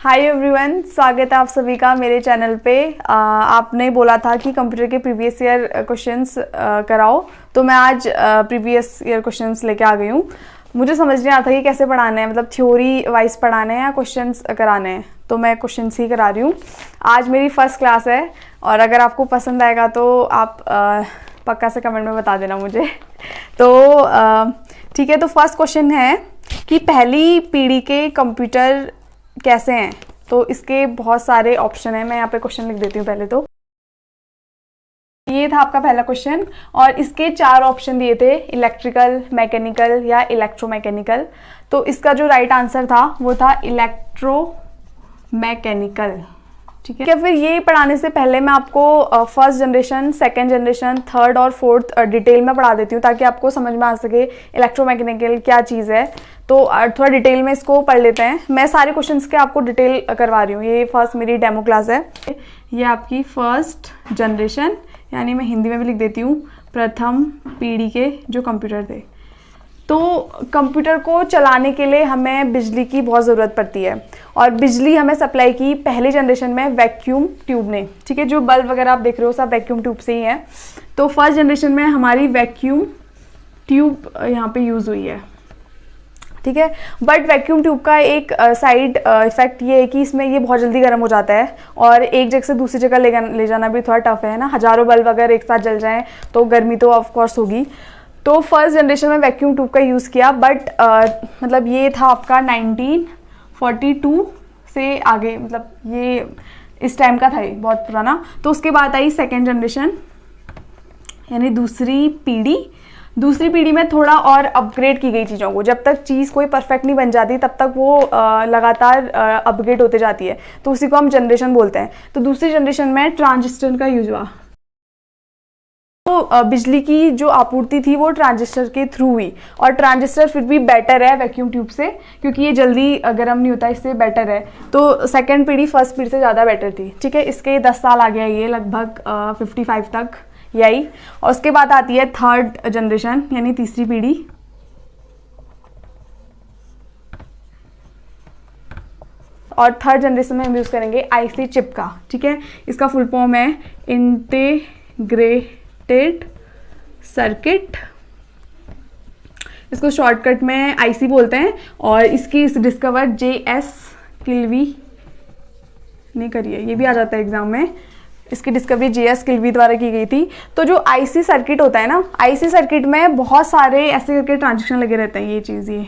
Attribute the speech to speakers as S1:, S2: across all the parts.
S1: Hi everyone, स्वागत है आप सभी का मेरे चैनल पे। आपने बोला था कि कंप्यूटर के प्रीवियस ईयर क्वेश्चंस कराओ, तो मैं आज प्रीवियस ईयर क्वेश्चंस लेके आ गई हूँ। मुझे समझ नहीं आता कि कैसे पढ़ाने हैं, मतलब थ्योरी वाइज पढ़ाने हैं या क्वेश्चंस कराने हैं, तो मैं क्वेश्चंस ही करा रही हूँ। आज मेरी फर्स्ट क्लास है और अगर आपको पसंद आएगा तो आप पक्का से कमेंट में बता देना मुझे। तो ठीक है, तो फर्स्ट क्वेश्चन है कि पहली पीढ़ी के कंप्यूटर कैसे हैं। तो इसके बहुत सारे ऑप्शन हैं, मैं यहाँ पे क्वेश्चन लिख देती हूँ पहले। तो ये था आपका पहला क्वेश्चन और इसके 4 ऑप्शन दिए थे, इलेक्ट्रिकल, मैकेनिकल या इलेक्ट्रोमैकेनिकल। तो इसका जो राइट आंसर था वो था इलेक्ट्रोमैकेनिकल। ठीक है, फिर ये पढ़ाने से पहले मैं आपको first generation, second generation, third और फोर्थ डिटेल में पढ़ा देती हूँ ताकि आपको समझ में आ सके इलेक्ट्रोमैकेनिकल क्या चीज़ है। तो थोड़ा डिटेल में इसको पढ़ लेते हैं। मैं सारे क्वेश्चंस के आपको डिटेल करवा रही हूँ। ये फर्स्ट मेरी डेमो क्लास है। ये आपकी फर्स्ट जनरेशन, यानी मैं हिंदी में भी लिख देती हूँ, प्रथम पीढ़ी के जो कंप्यूटर थे। तो कंप्यूटर को चलाने के लिए हमें बिजली की बहुत ज़रूरत पड़ती है और बिजली हमें सप्लाई की पहले जनरेशन में वैक्यूम ट्यूब ने। ठीक है, जो बल्ब वगैरह आप देख रहे हो सब वैक्यूम ट्यूब से ही है। तो फर्स्ट जनरेशन में हमारी वैक्यूम ट्यूब यहाँ पे यूज़ हुई है। ठीक है, बट वैक्यूम ट्यूब का एक साइड इफेक्ट ये है कि इसमें ये बहुत जल्दी गर्म हो जाता है और एक जगह से दूसरी जगह ले जाना भी थोड़ा टफ है ना। हज़ारों बल्ब अगर एक साथ जल जाएं तो गर्मी तो ऑफ कोर्स होगी। तो फर्स्ट जनरेशन में वैक्यूम ट्यूब का यूज़ किया, बट मतलब ये था आपका 1942 से आगे, मतलब ये इस टाइम का था, ये बहुत पुराना। तो उसके बाद आई सेकेंड जनरेशन, यानी दूसरी पीढ़ी में थोड़ा और अपग्रेड की गई चीज़ों को। जब तक चीज़ कोई परफेक्ट नहीं बन जाती तब तक वो लगातार अपग्रेड होते जाती है, तो उसी को हम जनरेशन बोलते हैं। तो दूसरी जनरेशन में ट्रांजिस्टर का यूज हुआ। तो बिजली की जो आपूर्ति थी वो ट्रांजिस्टर के थ्रू हुई और ट्रांजिस्टर फिर भी बेटर है वैक्यूम ट्यूब से, क्योंकि ये जल्दी गर्म नहीं होता, इससे बेटर है। तो सेकेंड पीढ़ी फर्स्ट पीढ़ी से ज़्यादा बेटर थी। ठीक है, इसके 10 साल आ गया ये, लगभग 55 तक यही। और उसके बाद आती है थर्ड जनरेशन, यानी तीसरी पीढ़ी। और थर्ड जनरेशन में हम यूज़ करेंगे आईसी चिप का। ठीक है, इसका फुल फॉर्म है इंटीग्रेटेड सर्किट, इसको शॉर्टकट में आईसी बोलते हैं। और इसकी डिस्कवर JS किल्वी ने करी है, ये भी आ जाता है एग्जाम में। इसकी डिस्कवरी JS किल्वी द्वारा की गई थी। तो जो आईसी सर्किट होता है ना, आईसी सर्किट में बहुत सारे ऐसे करके ट्रांजिस्टर लगे रहते हैं। ये चीज़, ये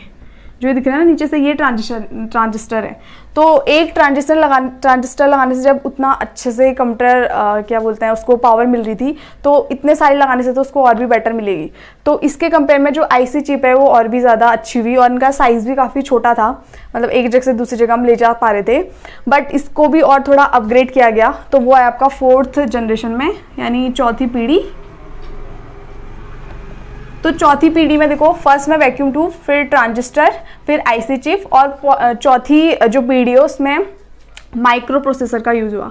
S1: जो दिख रहा है ना नीचे से, ये ट्रांजिस्टर है। तो एक ट्रांजिस्टर लगाने से जब उतना अच्छे से कंप्यूटर क्या बोलते हैं उसको पावर मिल रही थी, तो इतने सारे लगाने से तो उसको और भी बेटर मिलेगी। तो इसके कंपेयर में जो आईसी चिप है वो और भी ज़्यादा अच्छी हुई और इनका साइज़ भी काफ़ी छोटा था, मतलब एक जगह से दूसरी जगह हम ले जा पा रहे थे। बट इसको भी और थोड़ा अपग्रेड किया गया, तो वो है आपका फोर्थ जनरेशन में, यानी चौथी पीढ़ी। तो चौथी पीढ़ी में देखो, फर्स्ट में वैक्यूम ट्यूब, फिर ट्रांजिस्टर, फिर आईसी चिप, और चौथी जो पीढ़ी है उसमें माइक्रो प्रोसेसर का यूज हुआ।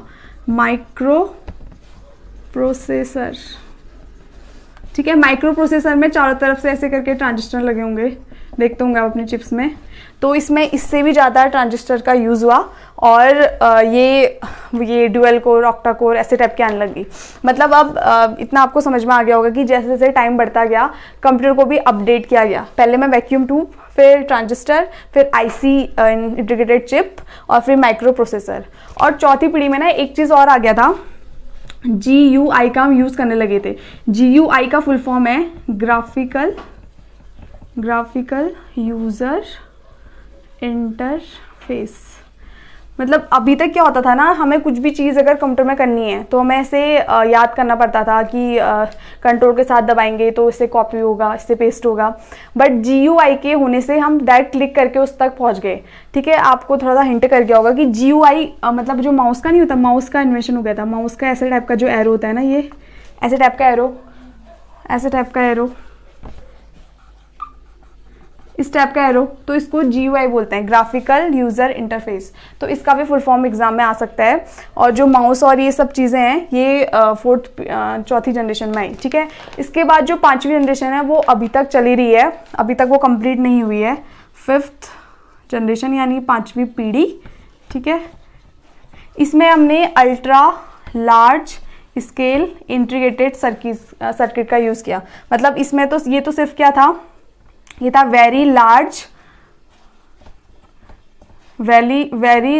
S1: माइक्रो प्रोसेसर, ठीक है, माइक्रो प्रोसेसर में चारों तरफ से ऐसे करके ट्रांजिस्टर लगे होंगे, देखते होंगे आप अपने चिप्स में। तो इसमें इससे भी ज़्यादा ट्रांजिस्टर का यूज़ हुआ और ये डुअल कोर, ऑक्टा कोर ऐसे टाइप के आने लगी। मतलब अब इतना आपको समझ में आ गया होगा कि जैसे जैसे टाइम बढ़ता गया कंप्यूटर को भी अपडेट किया गया। पहले में वैक्यूम ट्यूब, फिर ट्रांजिस्टर, फिर आईसी इंटीग्रेटेड चिप और फिर माइक्रो प्रोसेसर। और चौथी पीढ़ी में ना एक चीज़ और आ गया था, GUI का हम यूज़ करने लगे थे। GUI का फुल फॉर्म है ग्राफिकल यूज़र इंटरफेस। मतलब अभी तक क्या होता था ना, हमें कुछ भी चीज़ अगर कंप्यूटर में करनी है तो हमें ऐसे याद करना पड़ता था कि कंट्रोल के साथ दबाएंगे तो इससे कॉपी होगा, इससे पेस्ट होगा। बट GUI के होने से हम डायरेक्ट क्लिक करके उस तक पहुंच गए। ठीक है, आपको थोड़ा सा हिंट कर गया होगा कि GUI मतलब जो माउस का नहीं होता, माउस का इन्वेंशन हो गया था। माउस का ऐसे टाइप का जो एरो होता है ना, ये ऐसे टाइप का एरो, ऐसे टाइप का एरो, इस टाइप का एरो, तो इसको GUI बोलते हैं, ग्राफिकल यूज़र इंटरफेस। तो इसका भी फुल फॉर्म एग्जाम में आ सकता है। और जो माउस और ये सब चीज़ें हैं ये चौथी जनरेशन में आई। ठीक है, इसके बाद जो पांचवी जनरेशन है वो अभी तक चली रही है, अभी तक वो कंप्लीट नहीं हुई है। फिफ्थ जनरेशन यानी पांचवी पीढ़ी ठीक है। इसमें हमने ultra large scale integrated circuit का यूज़ किया। मतलब इसमें तो ये तो सिर्फ क्या था, ये था very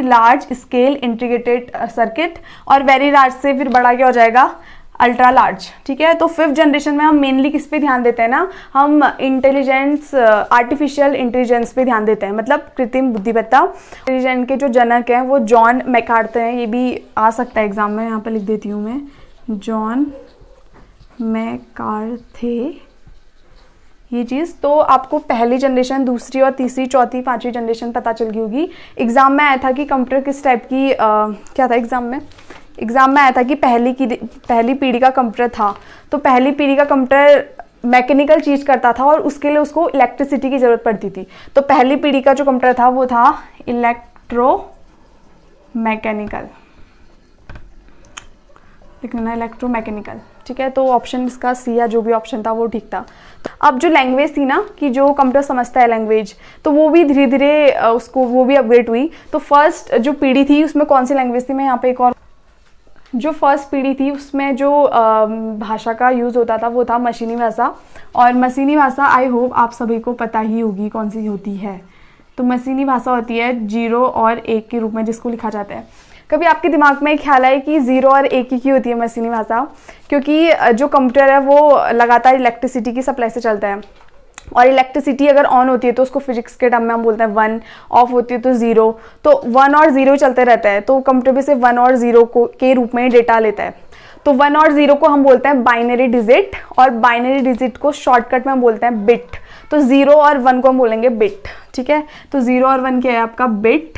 S1: large scale integrated circuit, और वेरी लार्ज से फिर बड़ा क्या हो जाएगा, अल्ट्रा लार्ज। ठीक है, तो 5th जनरेशन में हम मेनली किस पे ध्यान देते हैं ना, हम आर्टिफिशियल इंटेलिजेंस पे ध्यान देते हैं, मतलब कृत्रिम बुद्धिमत्ता। इंटेलिजेंस के जो जनक हैं वो जॉन मैकार्थे हैं, ये भी आ सकता है एग्जाम में, यहाँ पर लिख देती हूँ मैं, जॉन मैकार्थे, ये चीज़। तो आपको पहली जनरेशन, दूसरी और तीसरी, चौथी, पांचवी जनरेशन पता चल गई होगी। एग्जाम में आया था कि कंप्यूटर किस टाइप की क्या था एग्जाम में आया था कि पहली पीढ़ी का कंप्यूटर था। तो पहली पीढ़ी का कंप्यूटर मैकेनिकल चीज़ करता था और उसके लिए उसको इलेक्ट्रिसिटी की ज़रूरत पड़ती थी। तो पहली पीढ़ी का जो कंप्यूटर था वो था इलेक्ट्रोमैकेनिकल, इलेक्ट्रोमैकेनिकल। ठीक है, तो ऑप्शन इसका सी या जो भी ऑप्शन था वो ठीक था। अब जो लैंग्वेज थी ना, कि जो कंप्यूटर समझता है लैंग्वेज, तो वो भी धीरे धीरे वो भी अपग्रेड हुई। तो फर्स्ट जो पीढ़ी थी उसमें कौन सी लैंग्वेज थी, मैं यहाँ पे एक और, जो फर्स्ट पीढ़ी थी उसमें जो भाषा का यूज़ होता था वो था मशीनी भाषा। और मशीनी भाषा आई होप आप सभी को पता ही होगी कौन सी होती है। तो मशीनी भाषा होती है 0 और 1 के रूप में जिसको लिखा जाता है। कभी आपके दिमाग में ख्याल आए कि 0 और 1 की होती है मशीनी भाषा? क्योंकि जो कंप्यूटर है वो लगातार इलेक्ट्रिसिटी की सप्लाई से चलता है, और इलेक्ट्रिसिटी अगर ऑन होती है तो उसको फिजिक्स के टर्म में हम बोलते हैं 1, ऑफ होती है तो 0। तो 1 और 0 चलते रहता है, तो कंप्यूटर भी से 1 और 0 के रूप में डेटा लेता है। तो 1 और 0 को हम बोलते हैं बाइनरी डिजिट, और बाइनरी डिजिट को शॉर्टकट में हम बोलते हैं बिट। तो 0 और 1 को हम बोलेंगे बिट। ठीक है, तो 0 और 1 क्या है आपका, बिट,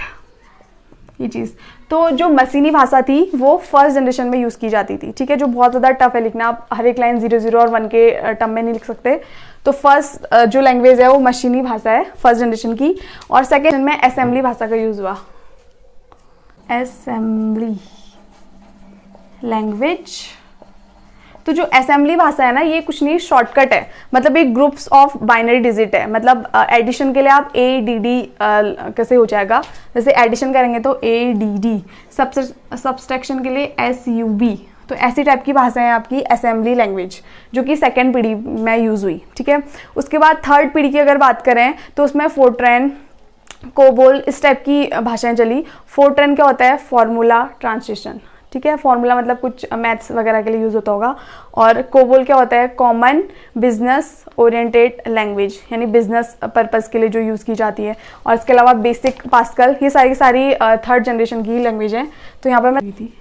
S1: ये चीज़। तो जो मशीनी भाषा थी वो फर्स्ट जनरेशन में यूज़ की जाती थी। ठीक है, जो बहुत ज़्यादा टफ है लिखना, आप हर एक लाइन 0, 0 और 1 के टर्म में नहीं लिख सकते। तो फर्स्ट जो लैंग्वेज है वो मशीनी भाषा है फर्स्ट जनरेशन की। और सेकेंड में असेंबली भाषा का यूज़ हुआ, असेंबली लैंग्वेज। तो जो असेंबली भाषा है ना, ये कुछ नहीं, शॉर्टकट है, मतलब एक ग्रुप्स ऑफ बाइनरी डिजिट है। मतलब एडिशन के लिए आप ADD कैसे हो जाएगा, जैसे एडिशन करेंगे तो ADD, सब्सट्रैक्शन के लिए SUB। तो ऐसी टाइप की भाषा है आपकी असेंबली लैंग्वेज, जो कि सेकेंड पीढ़ी में यूज़ हुई। ठीक है, उसके बाद थर्ड पीढ़ी की अगर बात करें तो उसमें फोर्ट्रैन, कोबोल, इस टाइप की भाषाएं चली। फोर्ट्रैन क्या होता है, फॉर्मूला ट्रांसलेशन। ठीक है, फॉर्मूला मतलब कुछ मैथ्स वगैरह के लिए यूज़ होता होगा। और कोबोल क्या होता है, कॉमन बिजनेस ओरिएंटेड लैंग्वेज, यानी बिजनेस पर्पज़ के लिए जो यूज़ की जाती है। और इसके अलावा बेसिक, पास्कल, ये सारी थर्ड जनरेशन की लैंग्वेज हैं। तो यहाँ पर मैं थी,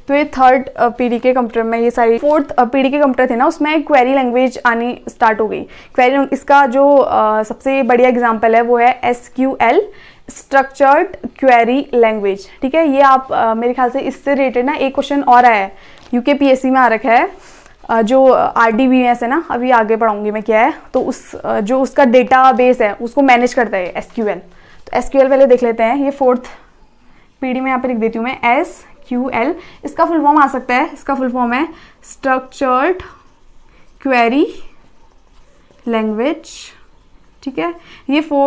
S1: तो ये थर्ड पीढ़ी के कंप्यूटर में ये सारी। फोर्थ पीढ़ी के कंप्यूटर थे ना, उसमें क्वेरी लैंग्वेज आनी स्टार्ट हो गई। क्वेरी, इसका जो सबसे बढ़िया एग्जांपल है वो है SQL, स्ट्रक्चर्ड क्वेरी लैंग्वेज। ठीक है, ये आप मेरे ख्याल से इससे रिलेटेड ना एक क्वेश्चन और आया है, UKPSC में आ रखा है, जो RDBMS है ना, अभी आगे पढ़ाऊंगी मैं क्या है। तो जो उसका डेटा बेस है उसको मैनेज करता है SQL। तो SQL पहले देख लेते हैं। ये फोर्थ पीढ़ी में यहाँ पे लिख देती हूँ मैं, SQL। इसका फुल फॉर्म आ सकता है, इसका फुल फॉर्म है स्ट्रक्चर्ड क्वेरी लैंग्वेज। ठीक है, ये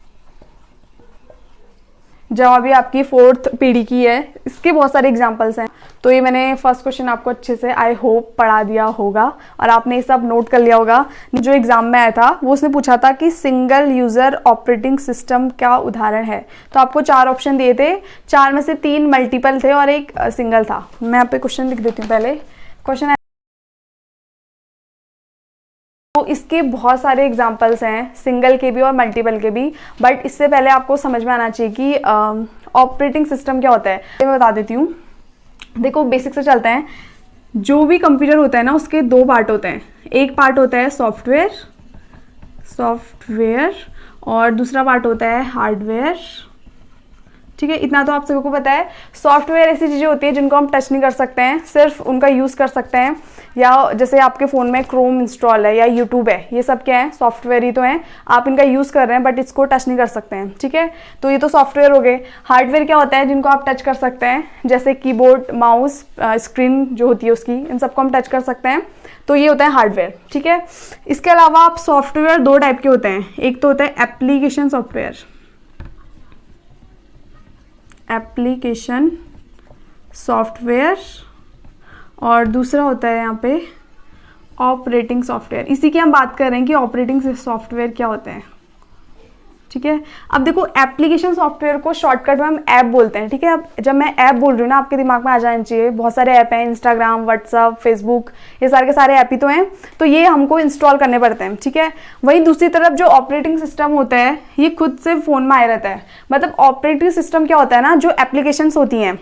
S1: जवाब ये आपकी फोर्थ पीढ़ी की है। इसके बहुत सारे एग्जांपल्स हैं। तो ये मैंने फर्स्ट क्वेश्चन आपको अच्छे से आई होप पढ़ा दिया होगा और आपने ये सब नोट कर लिया होगा। जो एग्जाम में आया था वो उसने पूछा था कि सिंगल यूजर ऑपरेटिंग सिस्टम क्या उदाहरण है। तो आपको 4 ऑप्शन दिए थे, 4 में से 3 मल्टीपल थे और एक सिंगल था। मैं यहाँ पे क्वेश्चन लिख देती हूँ। पहले क्वेश्चन, तो इसके बहुत सारे एग्जाम्पल्स हैं, सिंगल के भी और मल्टीपल के भी। बट इससे पहले आपको समझ में आना चाहिए कि ऑपरेटिंग सिस्टम क्या होता है। मैं बता देती हूँ। देखो बेसिक से चलते हैं। जो भी कंप्यूटर होता है ना, उसके 2 पार्ट होते हैं। एक पार्ट होता है सॉफ्टवेयर और दूसरा पार्ट होता है हार्डवेयर। ठीक है, इतना तो आप सभी को पता है। सॉफ्टवेयर ऐसी चीज़ें होती है जिनको हम टच नहीं कर सकते हैं, सिर्फ उनका यूज़ कर सकते हैं। या जैसे आपके फ़ोन में क्रोम इंस्टॉल है या यूट्यूब है, ये सब क्या है, सॉफ्टवेयर ही तो हैं। आप इनका यूज़ कर रहे हैं बट इसको टच नहीं कर सकते हैं। ठीक है, तो ये तो सॉफ्टवेयर हो गए। हार्डवेयर क्या होता है, जिनको आप टच कर सकते हैं, जैसे कीबोर्ड, माउस, स्क्रीन जो होती है उसकी, इन सबको हम टच कर सकते हैं। तो ये होता है हार्डवेयर। ठीक है, इसके अलावा आप सॉफ्टवेयर 2 टाइप के होते हैं। एक तो होता है एप्लीकेशन सॉफ्टवेयर, एप्लीकेशन सॉफ्टवेयर और दूसरा होता है यहाँ पे ऑपरेटिंग सॉफ्टवेयर। इसी की हम बात कर रहे हैं कि ऑपरेटिंग सॉफ्टवेयर क्या होते हैं, ठीक है। अब देखो एप्लीकेशन सॉफ्टवेयर को शॉर्टकट में हम ऐप बोलते हैं, ठीक है। अब जब मैं ऐप बोल रही हूँ ना, आपके दिमाग में आ जाना चाहिए बहुत सारे ऐप हैं, इंस्टाग्राम, व्हाट्सअप, फेसबुक, ये सारे के सारे ऐप ही तो हैं, तो ये हमको इंस्टॉल करने पड़ते हैं, ठीक है। वहीं दूसरी तरफ जो ऑपरेटिंग सिस्टम होता है ये खुद से फ़ोन में आया रहता है। मतलब ऑपरेटिंग सिस्टम क्या होता है ना, जो एप्लीकेशंस होती हैं,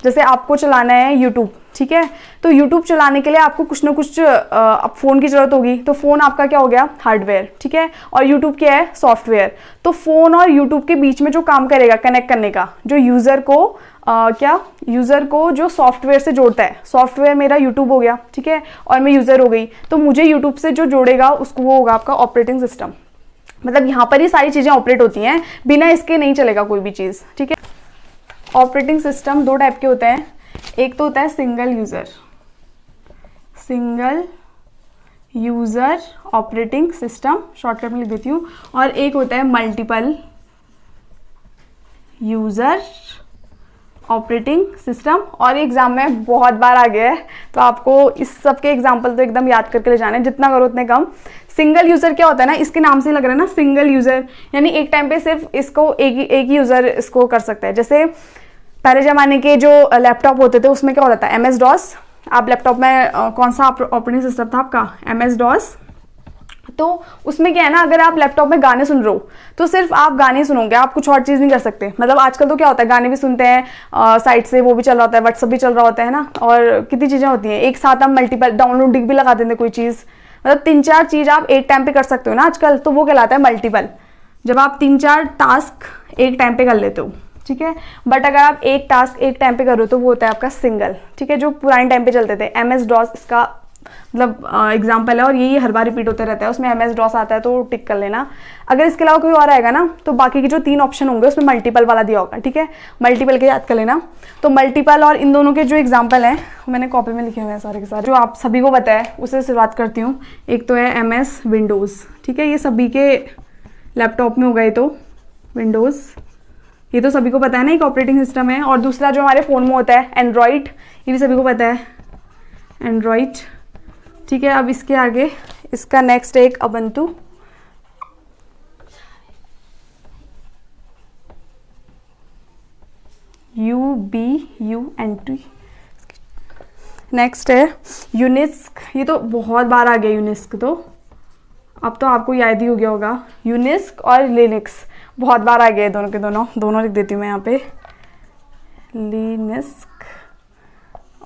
S1: जैसे आपको चलाना है यूट्यूब, ठीक है, तो यूट्यूब चलाने के लिए आपको कुछ ना कुछ अब फ़ोन की ज़रूरत होगी, तो फ़ोन आपका क्या हो गया, हार्डवेयर, ठीक है, और यूट्यूब क्या है, सॉफ्टवेयर। तो फ़ोन और यूट्यूब के बीच में जो काम करेगा कनेक्ट करने का, जो यूज़र को जो सॉफ्टवेयर से जोड़ता है, सॉफ्टवेयर मेरा यूट्यूब हो गया, ठीक है, और मैं यूज़र हो गई, तो मुझे यूट्यूब से जो जोड़ेगा उसको वो होगा आपका ऑपरेटिंग सिस्टम। मतलब यहाँ पर ही सारी चीज़ें ऑपरेट होती हैं, बिना इसके नहीं चलेगा कोई भी चीज़, ठीक है। ऑपरेटिंग सिस्टम दो टाइप के होते हैं, एक तो होता है single user operating system, shortcut में लिख देती हूँ, और एक होता है मल्टीपल यूज़र ऑपरेटिंग सिस्टम। और एग्जाम में बहुत बार आ गया है, तो आपको इस सब के एग्जाम्पल तो एकदम याद करके ले जाना है, जितना करो उतने कम। सिंगल यूज़र क्या होता है ना, इसके नाम से लग रहा है ना सिंगल यूज़र, यानी एक टाइम पे सिर्फ इसको एक ही यूज़र इसको कर सकता है। जैसे पहले ज़माने के जो लैपटॉप होते थे उसमें क्या होता था, MS-DOS। आप लैपटॉप में कौन सा ऑपरेटिंग सिस्टम था आपका, MS-DOS। तो उसमें क्या है ना, अगर आप लैपटॉप में गाने सुन रहे हो तो सिर्फ आप गाने सुनोगे, आप कुछ और चीज़ नहीं कर सकते। मतलब आजकल तो क्या होता है, गाने भी सुनते हैं साइट से, वो भी चल रहा होता है, व्हाट्सअप भी चल रहा होता है ना, और कितनी चीज़ें होती हैं एक साथ, हम मल्टीपल डाउनलोडिंग भी लगा देते कोई चीज़, मतलब 3-4 चीज़ आप एक टाइम पे कर सकते हो ना आजकल, तो वो कहलाता है मल्टीपल। जब आप 3-4 टास्क एक टाइम पे कर लेते हो, ठीक है। बट अगर आप एक टास्क एक टाइम पे करो तो वो होता है आपका सिंगल, ठीक है, जो पुराने टाइम पे चलते थे। MS-DOS इसका मतलब एग्जाम्पल है, और यही हर बार रिपीट होते रहता है, उसमें MS-DOS आता है तो टिक कर लेना। अगर इसके अलावा कोई और आएगा ना, तो बाकी के जो 3 ऑप्शन होंगे उसमें मल्टीपल वाला दिया होगा, ठीक है, मल्टीपल के याद कर लेना। तो मल्टीपल और इन दोनों के जो एग्जाम्पल हैं मैंने कॉपी में लिखे हुए हैं सारे के सारे, जो आप सभी को पता है उससे शुरुआत करती हूँ। एक तो है MS विंडोज़, ठीक है, ये सभी के लैपटॉप में होगा, ये तो विंडोज़, ये तो सभी को पता है ना, एक ऑपरेटिंग सिस्टम है। और दूसरा जो हमारे फ़ोन में होता है एंड्रॉइड, ये भी सभी को पता है, एंड्रॉइड, ठीक है। अब इसके आगे इसका नेक्स्ट एक ubuntu, UBUNT। नेक्स्ट है यूनिस्क, ये तो बहुत बार आ गया यूनिस्क, तो अब तो आपको याद ही हो गया होगा। यूनिस्क और लिनक्स बहुत बार आ गए, दोनों के दोनों लिख देती हूँ मैं यहाँ पे, लिनक्स।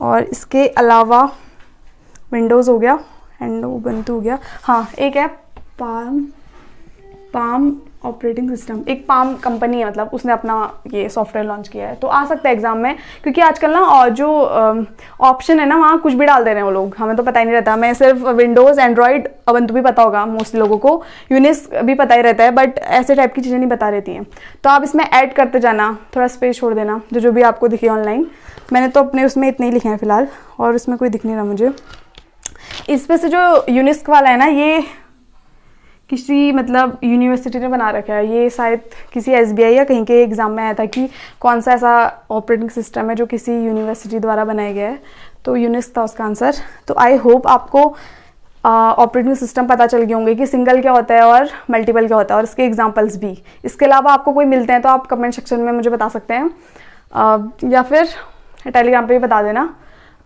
S1: और इसके अलावा विंडोज़ हो गया एंड उबंटू हो गया। हाँ, एक है पाम ऑपरेटिंग सिस्टम, एक पाम कंपनी है, मतलब उसने अपना ये सॉफ्टवेयर लॉन्च किया है, तो आ सकता है एग्जाम में, क्योंकि आजकल ना और जो ऑप्शन है ना वहाँ कुछ भी डाल दे रहे हैं वो लोग, हमें तो पता ही नहीं रहता। मैं सिर्फ विंडोज़, एंड्रॉइड, ubuntu भी पता होगा मोस्टली लोगों को, यूनिक्स भी पता ही रहता है, बट ऐसे टाइप की चीज़ें नहीं बता रहती हैं। तो आप इसमें ऐड करते जाना, थोड़ा स्पेस छोड़ देना, जो भी आपको दिखे ऑनलाइन। मैंने तो अपने उसमें इतने ही लिखे हैं फिलहाल, और उसमें कोई दिख नहीं रहा मुझे। इसमें से जो यूनिस्क वाला है ना, ये किसी मतलब यूनिवर्सिटी ने बना रखा है, ये शायद किसी SBI या कहीं के एग्ज़ाम में आया था कि कौन सा ऐसा ऑपरेटिंग सिस्टम है जो किसी यूनिवर्सिटी द्वारा बनाया गया है, तो यूनिस्क था उसका आंसर। तो आई होप आपको ऑपरेटिंग सिस्टम पता चल गए होंगे कि सिंगल क्या होता है और मल्टीपल क्या होता है, और इसके एग्जांपल्स भी। इसके अलावा आपको कोई मिलते हैं तो आप कमेंट सेक्शन में मुझे बता सकते हैं, या फिर टेलीग्राम पे भी बता देना।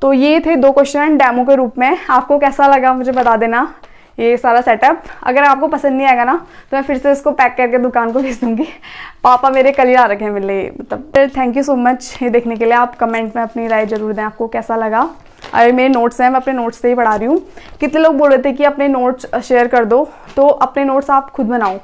S1: तो ये थे 2 क्वेश्चन डेमो के रूप में, आपको कैसा लगा मुझे बता देना ये सारा सेटअप। अगर आपको पसंद नहीं आएगा ना तो मैं फिर से इसको पैक करके दुकान को भेज दूँगी, पापा मेरे कल ही आ रखे हैं मेरे लिए। मतलब थैंक यू सो मच ये देखने के लिए। आप कमेंट में अपनी राय जरूर दें, आपको कैसा लगा। अरे मेरे नोट्स हैं, मैं अपने नोट्स से ही पढ़ा रही हूँ। कितने लोग बोल रहे थे कि अपने नोट्स शेयर कर दो, तो अपने नोट्स आप खुद बनाओ,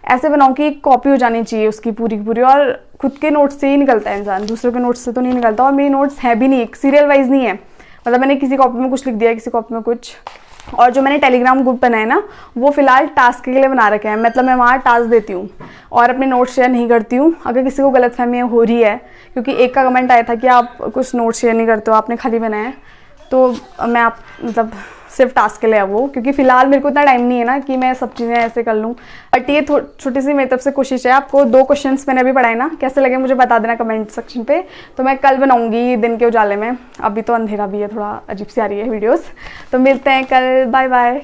S1: ऐसे बनाओ कि एक कॉपी हो जानी चाहिए उसकी पूरी की पूरी, और खुद के नोट्स से ही निकलता है इंसान, दूसरों के नोट्स से तो नहीं निकलता। और मेरे नोट्स है भी नहीं, सीरियल वाइज नहीं है, मतलब मैंने किसी कॉपी में कुछ लिख दिया, किसी कॉपी में कुछ। और जो मैंने टेलीग्राम ग्रुप बनाया ना, वो फिलहाल टास्क के लिए बना रखे हैं, मतलब मैं वहाँ टास्क देती हूँ और अपने नोट्स शेयर नहीं करती हूँ। अगर किसी को गलतफहमी हो रही है, क्योंकि एक का कमेंट आया था कि आप कुछ नोट्स शेयर नहीं करते हो, आपने खाली बनाया है, तो मैं आप मतलब सिर्फ टास्क के लिए है वो, क्योंकि फिलहाल मेरे को इतना टाइम नहीं है ना कि मैं सब चीज़ें ऐसे कर लूँ। बट ये छोटी सी मेरी तरफ से कोशिश है। आपको 2 क्वेश्चंस मैंने अभी पढ़ाए ना, कैसे लगे मुझे बता देना कमेंट सेक्शन पे। तो मैं कल बनाऊंगी दिन के उजाले में, अभी तो अंधेरा भी है, थोड़ा अजीब सी आ रही है वीडियोस। तो मिलते हैं कल, बाय बाय।